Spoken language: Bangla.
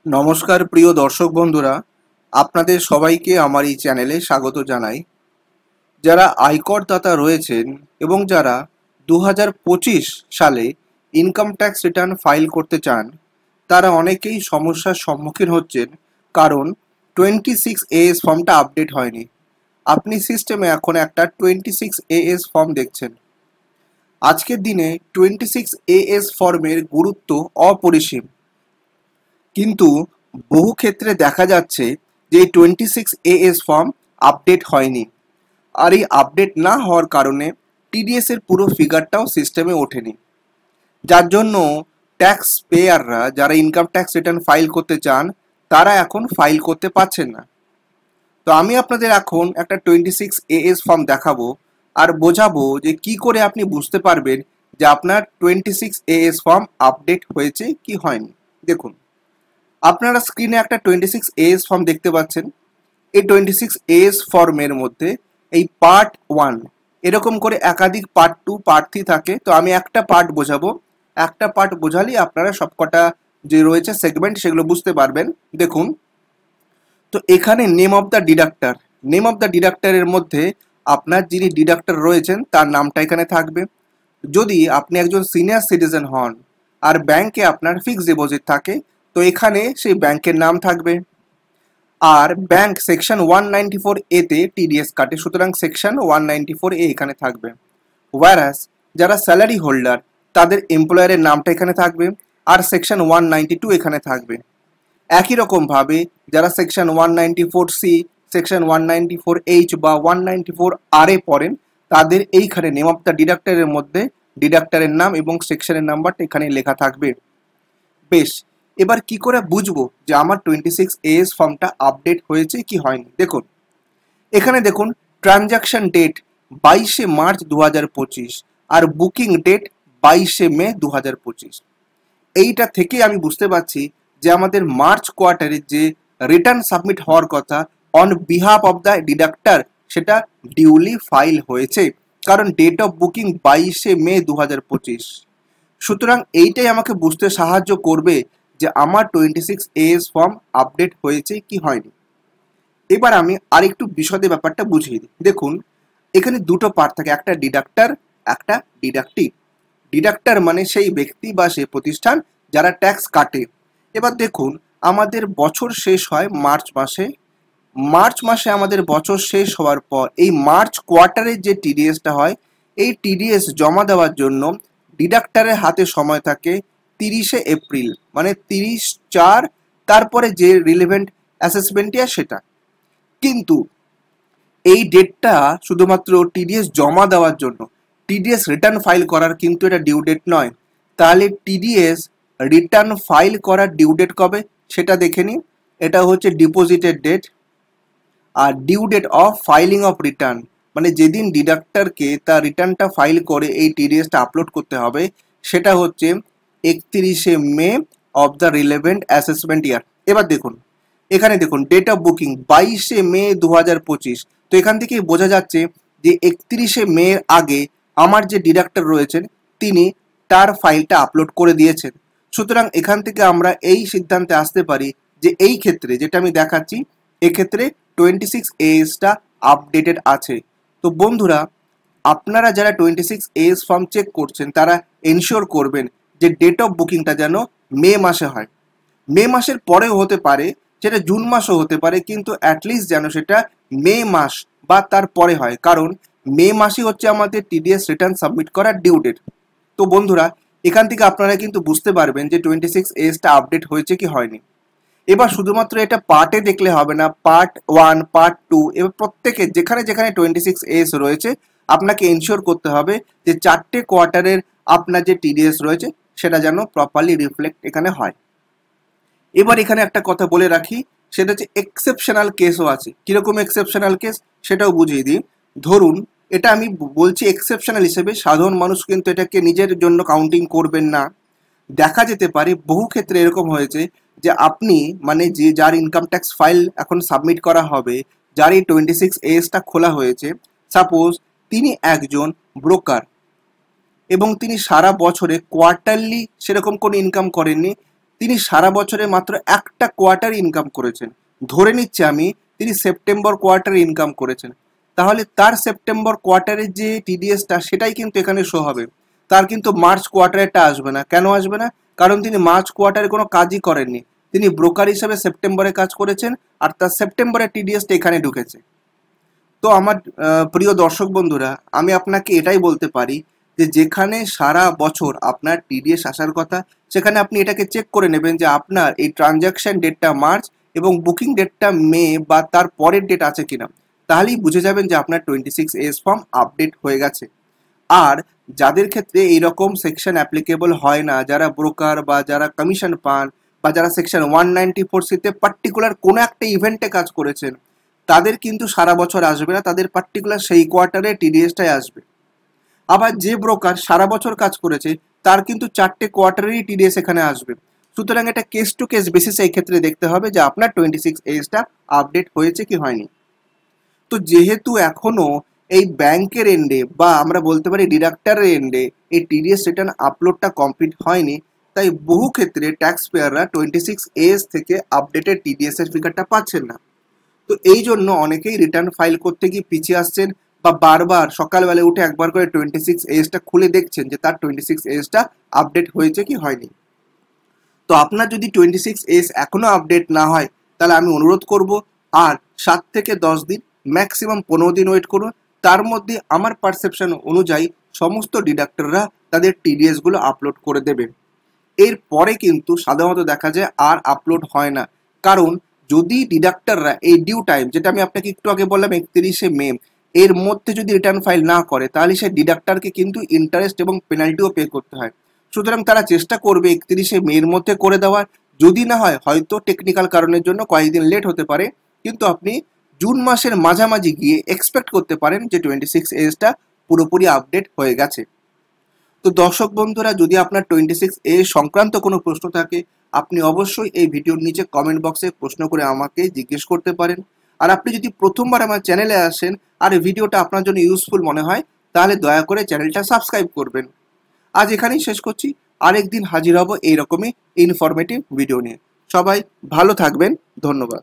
নমস্কার প্রিয় দর্শক বন্ধুরা, আপনাদের সবাইকে আমার এই চ্যানেলে স্বাগত জানাই। যারা আয়কর দাতা রয়েছেন এবং যারা 2025 সালে ইনকাম ট্যাক্স রিটার্ন ফাইল করতে চান, তারা অনেকেই সমস্যার সম্মুখীন হচ্ছেন, কারণ 26AS ফর্মটা আপডেট হয়নি। আপনি সিস্টেমে এখন একটা 26AS ফর্ম দেখছেন। আজকের দিনে 26AS ফর্মের গুরুত্ব অপরিসীম, কিন্তু বহু ক্ষেত্রে দেখা যাচ্ছে যে এই 26AS ফর্ম আপডেট হয়নি। আর এই আপডেট না হওয়ার কারণে টিডিএস এর পুরো ফিগারটাও সিস্টেমে ওঠেনি, যার জন্য ট্যাক্স পেয়াররা যারা ইনকাম ট্যাক্স রিটার্ন ফাইল করতে চান তারা এখন ফাইল করতে পারছেন না। তো আমি আপনাদের এখন একটা 26AS ফর্ম দেখাবো আর বোঝাবো যে কি করে আপনি বুঝতে পারবেন যে আপনার 26AS ফর্ম আপডেট হয়েছে কি হয়নি। দেখুন, আপনারা স্ক্রিনে একটা 26AS ফর্ম দেখতে পাচ্ছেন। এই 26AS ফর্মের মধ্যে এই পার্ট 1 এরকম করে একাধিক পার্ট 2 পার্ট 3 থাকে। তো আমি একটা পার্ট বোঝাবো, একটা পার্ট বোঝালেই আপনারা সবকটা যে রয়েছে সেগমেন্ট সেগুলো বুঝতে পারবেন। দেখুন, তো এখানে name of the deductor, name of the ডিডাক্টরের মধ্যে আপনার যিনি ডিডাক্টর রয়েছেন তার নামটা এখানে থাকবে। যদি আপনি একজন সিনিয়র সিটিজেন হন আর ব্যাংকে আপনার ফিক্সড ডিপোজিট থাকে, তো এখানে সেই ব্যাংকের নাম থাকবে। আর ব্যাংক সেকশন 194A তে টিডিএস কাটে, সুতরাং সেকশন 194A এখানে থাকবে। ওয়ারাস যারা স্যালারি হোল্ডার তাদের এমপ্লয়ারের নামটা এখানে থাকবে, আর সেকশন 192 এখানে থাকবে। একই রকমভাবে যারা সেকশন 194C, সেকশন 194H বা 194R এ পড়েন তাদের এইখানে নেম অফ দ্য ডিডাক্টরের মধ্যে ডিডাক্টরের নাম এবং সেকশনের নাম্বারটা এখানে লেখা থাকবে। বেশ, এবার কি করে বুঝবো যে আমার 26AS ফর্মটা আপডেট হয়েছে কি হয়নি? দেখুন, এখানে দেখুন ট্রানজাকশন ডেট 22শে মার্চ 2025 আর বুকিং ডেট 22শে মে 2025। এইটা থেকে আমি বুঝতে পারছি যে আমাদের মার্চ কোয়ার্টারে যে রিটার্ন সাবমিট হওয়ার কথা অন বিহাফ অফ দ্য ডিডাক্টর সেটা ডিউলি ফাইল হয়েছে, কারণ ডেট অফ বুকিং 22শে মে 2025। সুতরাং এইটাই আমাকে বুঝতে সাহায্য করবে যে আমার 26AS ফর্ম আপডেট হয়েছে কি হয়নি। এবার আমি আরেকটু বিশদে ব্যাপারটা বুঝিয়ে দিই। দেখুন, এখানে দুটো পার্ট থাকে, একটা ডিডাক্টর, একটা ডিডাক্টিভ। ডিডাক্টর মানে সেই ব্যক্তি বা সেই প্রতিষ্ঠান যারা ট্যাক্স কাটে। এবার দেখুন, আমাদের বছর শেষ হয় মার্চ মাসে। মার্চ মাসে আমাদের বছর শেষ হওয়ার পর এই মার্চ কোয়ার্টারের যে টিডিএসটা হয়, এই টিডিএস জমা দেওয়ার জন্য ডিডাক্টরের হাতে সময় থাকে 30শে এপ্রিল, মানে 30/4, তারপরে যে রিলেভেন্ট অ্যাসেসমেন্টই সেটা। কিন্তু এই ডেটটা শুধুমাত্র টিডিএস জমা দেওয়ার জন্য, টিডিএস রিটার্ন ফাইল করার কিন্তু এটা ডিউ ডেট নয়। তাহলে টিডিএস রিটার্ন ফাইল করার ডিউ ডেট কবে সেটা দেখে নিন। এটা হচ্ছে ডিপোজিটেড ডেট। আর due date of filing of return মানে যেদিন ডিডাক্টরকে তার রিটার্নটা ফাইল করে এই টিডিএসটা আপলোড করতে হবে, সেটা হচ্ছে 31শে May of the relevant assessment year. এবার দেখুন, এখানে দেখুন ডেট অফ বুকিং 22শে মে 2025। তো এখান থেকেই বোঝা যাচ্ছে যে 31শে মে আগে আমার যে ডিডাক্টর রয়েছেন তিনি তার ফাইলটা আপলোড করে দিয়েছেন। সুতরাং এখান থেকে আমরা এই সিদ্ধান্তে আসতে পারি যে এই ক্ষেত্রে যেটা আমি দেখাচ্ছি, এক্ষেত্রে 26ASটা আপডেটেড আছে। তো বন্ধুরা, আপনারা যারা 26AS ফর্ম চেক করছেন তারা এনশিওর করবেন যে ডেট অফ বুকিংটা যেন মে মাসে হয়। মে মাসের পরেও হতে পারে, সেটা জুন মাসও হতে পারে, কিন্তু অ্যাটলিস্ট যেন সেটা মে মাস বা তার পরে হয়, কারণ মে মাসই হচ্ছে আমাদের টিডিএস রিটার্ন সাবমিট করার ডিউ ডেট। তো বন্ধুরা, এখান থেকে আপনারা কিন্তু বুঝতে পারবেন যে 26ASটা আপডেট হয়েছে কি হয়নি। এবার শুধুমাত্র এটা পার্টে দেখলে হবে না, পার্ট 1, পার্ট 2, এবার প্রত্যেকে যেখানে যেখানে 26AS রয়েছে আপনাকে এনশিওর করতে হবে যে 4টে কোয়ার্টারের আপনার যে টিডিএস রয়েছে সেটা যেন প্রপারলি রিফ্লেক্ট এখানে হয়। এবার এখানে একটা কথা বলে রাখি, সেটা হচ্ছে এক্সেপশনাল কেসও আছে। কিরকম এক্সেপশনাল কেস সেটাও বুঝিয়ে দিই। ধরুন, এটা আমি বলছি এক্সেপশনাল হিসেবে, সাধারণ মানুষ কিন্তু এটাকে নিজের জন্য কাউন্টিং করবেন না। দেখা যেতে পারে বহু ক্ষেত্রে এরকম হয়েছে যে আপনি মানে যে যার ইনকাম ট্যাক্স ফাইল এখন সাবমিট করা হবে, যার এই 26ASটা খোলা হয়েছে, সাপোজ তিনি একজন ব্রোকার এবং তিনি সারা বছরে কোয়ার্টারলি সেরকম কোনো ইনকাম করেননি, তিনি সারা বছরে মাত্র একটা কোয়ার্টার ইনকাম করেছেন, ধরে নিচ্ছি আমি তিনি সেপ্টেম্বর কোয়ার্টারে ইনকাম করেছেন, তাহলে তার সেপ্টেম্বর কোয়ার্টারের যে টিডিএসটা সেটাই কিন্তু এখানে শো হবে। তার কিন্তু মার্চ কোয়ার্টারেরটা আসবে না। কেন আসবে না? কারণ তিনি মার্চ কোয়ার্টারে কোনো কাজই করেননি, তিনি ব্রোকার হিসেবে সেপ্টেম্বরে কাজ করেছেন আর তার সেপ্টেম্বরের টিডিএসটা এখানে ঢুকেছে। তো আমার প্রিয় দর্শক বন্ধুরা, আমি আপনাকে এটাই বলতে পারি যে যেখানে সারা বছর আপনার টিডিএস আসার কথা, সেখানে আপনি এটাকে চেক করে নেবেন যে আপনার এই ট্রানজ্যাকশন ডেটটা মার্চ এবং বুকিং ডেটটা মে বা তার পরের ডেট আছে কিনা, তাহলেই বুঝে যাবেন যে আপনার 26A ফর্ম আপডেট হয়ে গেছে। আর যাদের ক্ষেত্রে এইরকম সেকশন অ্যাপ্লিকেবল হয় না, যারা ব্রোকার বা যারা কমিশন পান বা যারা সেকশন 194C-তে পার্টিকুলার কোনো একটা ইভেন্টে কাজ করেছেন, তাদের কিন্তু সারা বছর আসবে না, তাদের পার্টিকুলার সেই কোয়ার্টারে টিডিএসটাই আসবে। আবার যে ব্রোকার সারা বছর কাজ করেছে তার কিন্তু 4টে কোয়ার্টারেরই টিডিএস এখানে আসবে। সুতরাং এটা কেস টু কেস বেসিসে এই ক্ষেত্রে দেখতে হবে যে আপনার 26Aটা আপডেট হয়েছে কি হয়নি। তো যেহেতু এখনো এই ব্যাংকের এন্ডে বা আমরা বলতে পারি ডিডাক্টরের এন্ডে এই টিডিএস রিটার্ন আপলোডটা কমপ্লিট হয়নি, তাই বহু ক্ষেত্রে ট্যাক্স পেয়াররা 26A থেকে আপডেটেড টিডিএস এর ফিগারটা পাচ্ছেন না। তো এই জন্য অনেকেই রিটার্ন ফাইল করতে গিয়ে পিছিয়ে আসছেন বা বারবার সকালবেলা উঠে একবার করে 26Aটা খুলে দেখছেন যে তার 26Aটা আপডেট হয়েছে কি হয়নি। তো আপনার যদি 26A এখনো আপডেট না হয়, তাহলে আমি অনুরোধ করব আর 7 থেকে 10 দিন, ম্যাক্সিমাম 15 দিন ওয়েট করুন। তার মধ্যে আমার পারসেপশন অনুযায়ী সমস্ত ডিডাক্টররা তাদের টিডিএস গুলো আপলোড করে দেবে। এরপরে কিন্তু সাধারণত দেখা যায় আর আপলোড হয় না, কারণ যদি ডিডাক্টররা এই ডিউ টাইম, যেটা আমি আপনাকে একটু আগে বললাম 31শে মে, এর মধ্যে যদি রিটার্ন ফাইল না করে, তাহলে সেই ডিডাক্টরকে কিন্তু ইন্টারেস্ট এবং পেনাল্টিও পে করতে হয়। সুতরাং তারা চেষ্টা করবে 31শে মের মধ্যে করে দেওয়ার। যদি না হয়, হয়তো টেকনিক্যাল কারণের জন্য কয়েকদিন লেট হতে পারে, কিন্তু আপনি জুন মাসের মাঝামাঝি গিয়ে এক্সপেক্ট করতে পারেন যে 26Aটা পুরোপুরি আপডেট হয়ে গেছে। তো দর্শক বন্ধুরা, যদি আপনার 26A সংক্রান্ত কোনো প্রশ্ন থাকে, আপনি অবশ্যই এই ভিডিওর নিচে কমেন্ট বক্সে প্রশ্ন করে আমাকে জিজ্ঞেস করতে পারেন। আর আপনি যদি প্রথমবার আমার চ্যানেলে আসেন আর এই ভিডিওটা আপনার জন্য ইউজফুল মনে হয়, তাহলে দয়া করে চ্যানেলটা সাবস্ক্রাইব করবেন। আজ এখানেই শেষ করছি, আরেকদিন হাজির হব এইরকমই ইনফরমেটিভ ভিডিও নিয়ে। সবাই ভালো থাকবেন, ধন্যবাদ।